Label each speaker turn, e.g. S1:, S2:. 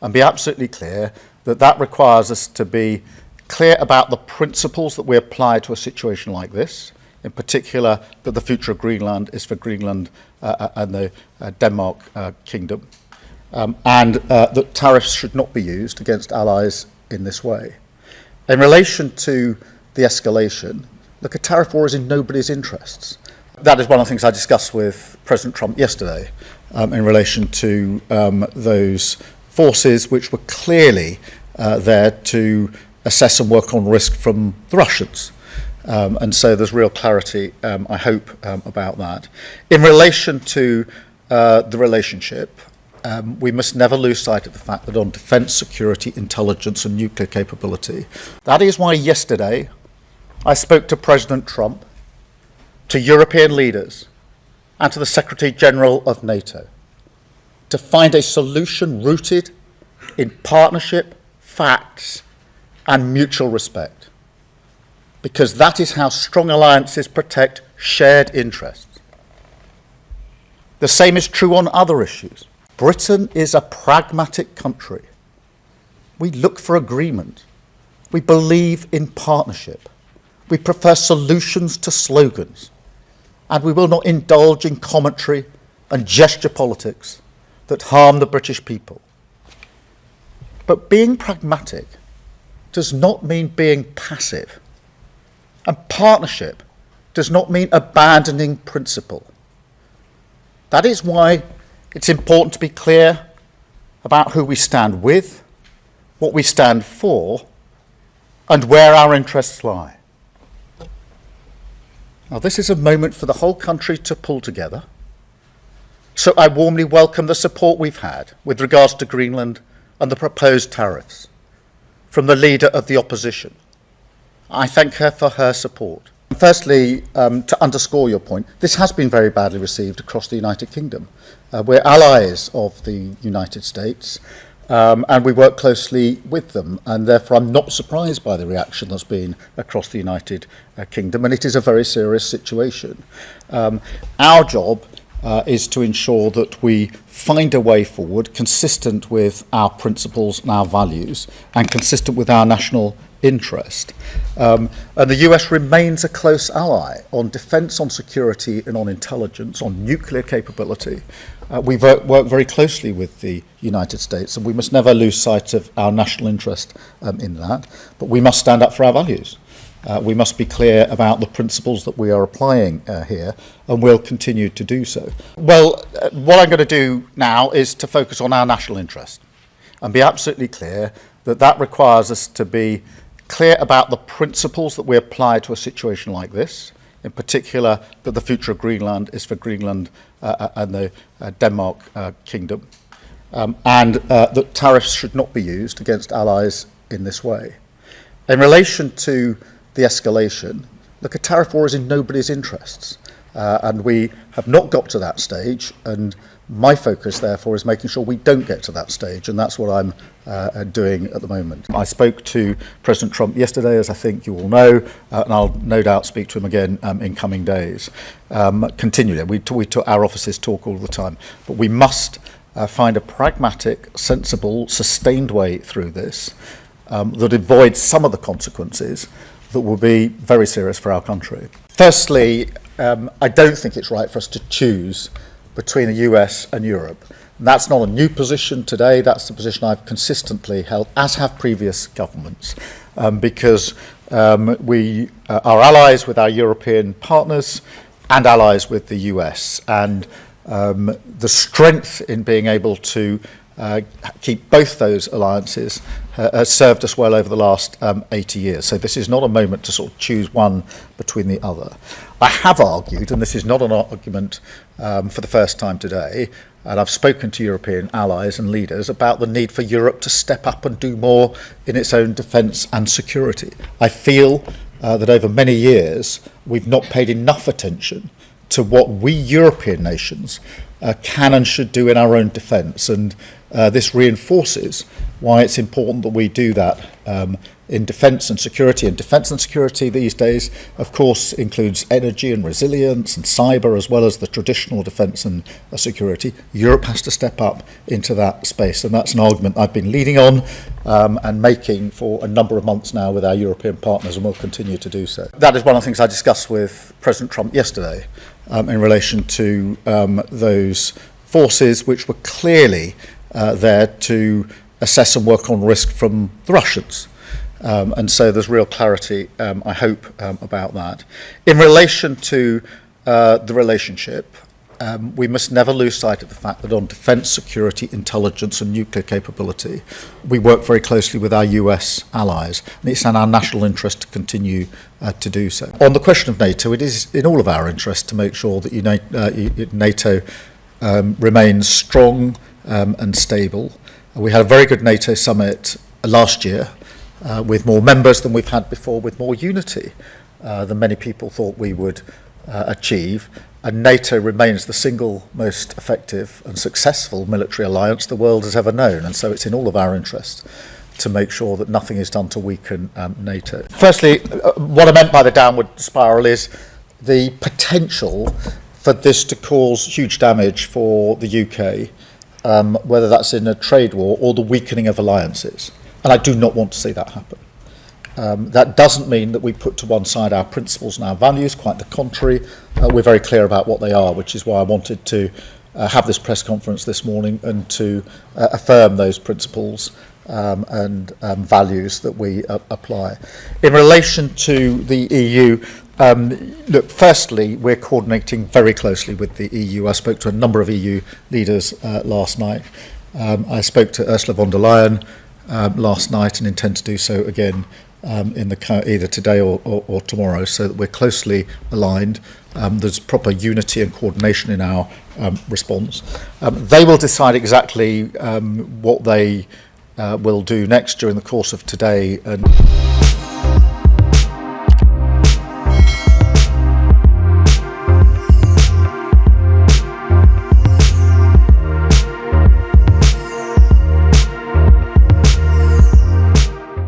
S1: and be absolutely clear that that requires us to be clear about the principles that we apply to a situation like this, in particular that the future of Greenland is for Greenland and the Denmark Kingdom, and that tariffs should not be used against allies in this way. In relation to the escalation, look, a tariff war is in nobody's interests. That is one of the things I discussed with President Trump yesterday in relation to those forces which were clearly there to assess and work on risk from the Russians. And so there's real clarity, I hope, about that. In relation to the relationship, we must never lose sight of the fact that on defence, security, intelligence and nuclear capability, that is why yesterday I spoke to President Trump, to European leaders and to the Secretary General of NATO to find a solution rooted in partnership, facts and mutual respect, because that is how strong alliances protect shared interests. The same is true on other issues. Britain is a pragmatic country. We look for agreement. We believe in partnership. We prefer solutions to slogans. And we will not indulge in commentary and gesture politics that harm the British people. But being pragmatic does not mean being passive. And partnership does not mean abandoning principle. That is why it's important to be clear about who we stand with, what we stand for, and where our interests lie. Now, this is a moment for the whole country to pull together. So I warmly welcome the support we've had with regards to Greenland and the proposed tariffs from the leader of the opposition. I thank her for her support. Firstly, to underscore your point, this has been very badly received across the United Kingdom. We're allies of the United States, and we work closely with them, and therefore I'm not surprised by the reaction that's been across the United Kingdom, and it is a very serious situation. Our job is to ensure that we find a way forward consistent with our principles and our values and consistent with our national interest. And the US remains a close ally on defence, on security and on intelligence, on nuclear capability. We work very closely with the United States, and we must never lose sight of our national interest in that. But we must stand up for our values. We must be clear about the principles that we are applying here, and we'll continue to do so. Well, what I'm going to do now is to focus on our national interest and be absolutely clear that that requires us to be clear about the principles that we apply to a situation like this, in particular that the future of Greenland is for Greenland and the Denmark Kingdom, and that tariffs should not be used against allies in this way. In relation to the escalation, look, a tariff war is in nobody's interests, and we have not got to that stage, and my focus, therefore, is making sure we don't get to that stage, and that's what I'm doing at the moment. I spoke to President Trump yesterday, as I think you all know, and I'll no doubt speak to him again in coming days. Continually, our offices talk all the time, but we must find a pragmatic, sensible, sustained way through this that avoids some of the consequences that will be very serious for our country. Firstly, I don't think it's right for us to choose between the US and Europe. And that's not a new position today, that's the position I've consistently held, as have previous governments, because we are allies with our European partners and allies with the US. And the strength in being able to keep both those alliances has served us well over the last 80 years. So this is not a moment to sort of choose one between the other. I have argued, and this is not an argument for the first time today, and I've spoken to European allies and leaders about the need for Europe to step up and do more in its own defence and security. I feel that over many years we've not paid enough attention to what we European nations can and should do in our own defence. And this reinforces why it's important that we do that in defence and security. And defence and security these days, of course, includes energy and resilience and cyber, as well as the traditional defence and security. Europe has to step up into that space, and that's an argument I've been leading on and making for a number of months now with our European partners, and will continue to do so. That is one of the things I discussed with President Trump yesterday in relation to those forces which were clearly there to assess and work on risk from the Russians. And so there's real clarity, I hope, about that. In relation to the relationship, we must never lose sight of the fact that on defence, security, intelligence and nuclear capability, we work very closely with our US allies, and it's in our national interest to continue to do so. On the question of NATO, it is in all of our interest to make sure that NATO remains strong and stable. We had a very good NATO summit last year, with more members than we've had before, with more unity than many people thought we would achieve. And NATO remains the single most effective and successful military alliance the world has ever known. And so it's in all of our interests to make sure that nothing is done to weaken NATO. Firstly, what I meant by the downward spiral is the potential for this to cause huge damage for the UK, whether that's in a trade war or the weakening of alliances. And I do not want to see that happen. That doesn't mean that we put to one side our principles and our values, quite the contrary. We're very clear about what they are, which is why I wanted to have this press conference this morning and to affirm those principles and values that we apply. In relation to the EU, look, firstly, we're coordinating very closely with the EU. I spoke to a number of EU leaders last night. I spoke to Ursula von der Leyen last night and intend to do so again either today or tomorrow, so that we're closely aligned. There's proper unity and coordination in our response. They will decide exactly what they will do next during the course of today and